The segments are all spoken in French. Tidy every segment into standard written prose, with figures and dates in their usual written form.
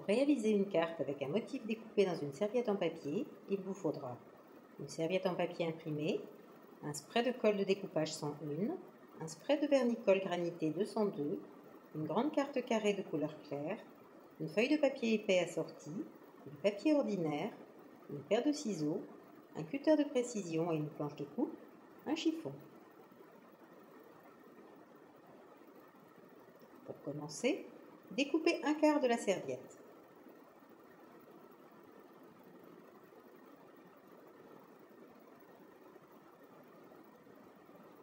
Pour réaliser une carte avec un motif découpé dans une serviette en papier, il vous faudra une serviette en papier imprimé, un spray de colle de découpage 101, un spray de vernis-colle granité 202, une grande carte carrée de couleur claire, une feuille de papier épais assortie, du papier ordinaire, une paire de ciseaux, un cutter de précision et une planche de coupe, un chiffon. Pour commencer, découpez un quart de la serviette.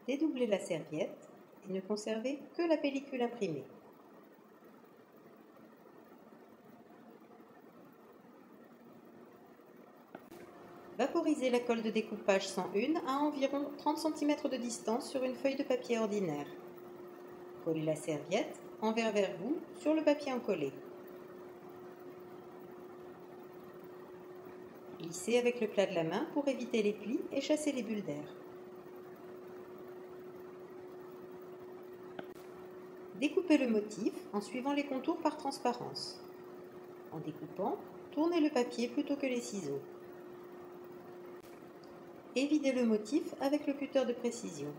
Dédoublez la serviette et ne conservez que la pellicule imprimée. Vaporisez la colle de découpage 101 à environ 30 cm de distance sur une feuille de papier ordinaire. Collez la serviette envers vers vous sur le papier encollé. Lissez avec le plat de la main pour éviter les plis et chasser les bulles d'air. Découpez le motif en suivant les contours par transparence. En découpant, tournez le papier plutôt que les ciseaux. Évidez le motif avec le cutter de précision.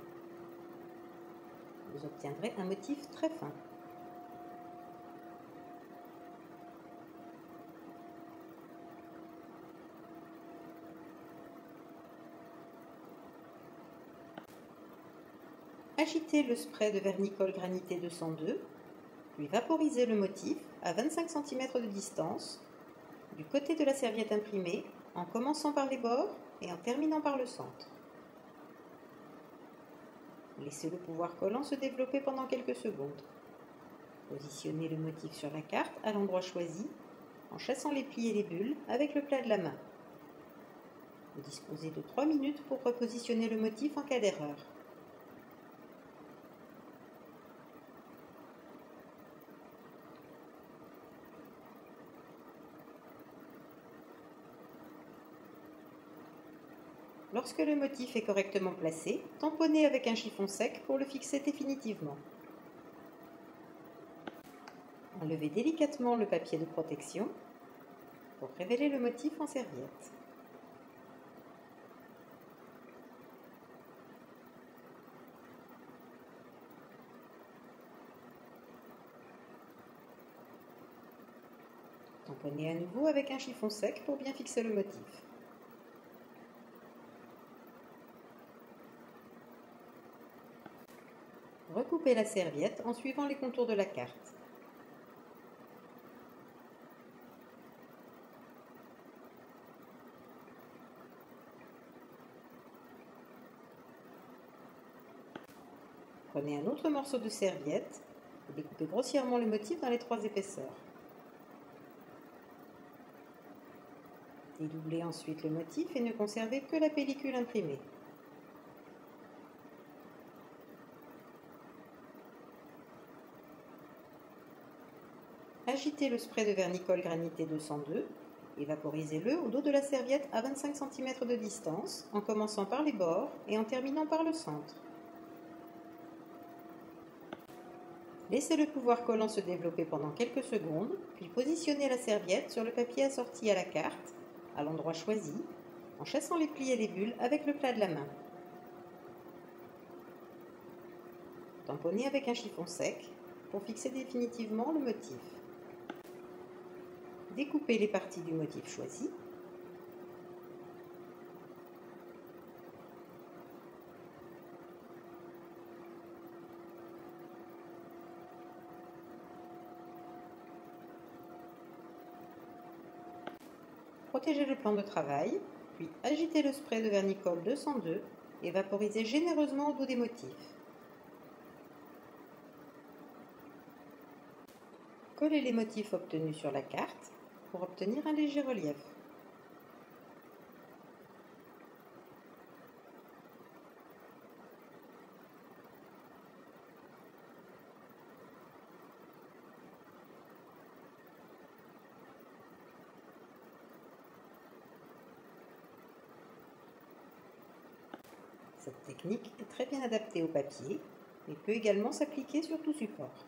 Vous obtiendrez un motif très fin. Agitez le spray de vernis-colle granité 202, puis vaporisez le motif à 25 cm de distance, du côté de la serviette imprimée, en commençant par les bords et en terminant par le centre. Laissez le pouvoir collant se développer pendant quelques secondes. Positionnez le motif sur la carte à l'endroit choisi, en chassant les plis et les bulles avec le plat de la main. Vous disposez de 3 minutes pour repositionner le motif en cas d'erreur. Lorsque le motif est correctement placé, tamponnez avec un chiffon sec pour le fixer définitivement. Enlevez délicatement le papier de protection pour révéler le motif en serviette. Tamponnez à nouveau avec un chiffon sec pour bien fixer le motif. Recoupez la serviette en suivant les contours de la carte. Prenez un autre morceau de serviette et découpez grossièrement le motif dans les 3 épaisseurs. Dédoublez ensuite le motif et ne conservez que la pellicule imprimée. Agitez le spray de vernis-colle granité 202 et vaporisez-le au dos de la serviette à 25 cm de distance, en commençant par les bords et en terminant par le centre. Laissez le pouvoir collant se développer pendant quelques secondes, puis positionnez la serviette sur le papier assorti à la carte, à l'endroit choisi, en chassant les plis et les bulles avec le plat de la main. Tamponnez avec un chiffon sec pour fixer définitivement le motif. Découpez les parties du motif choisi. Protégez le plan de travail, puis agitez le spray de vernis-colle 202 et vaporisez généreusement au bout des motifs. Collez les motifs obtenus sur la carte pour obtenir un léger relief. Cette technique est très bien adaptée au papier, mais peut également s'appliquer sur tout support.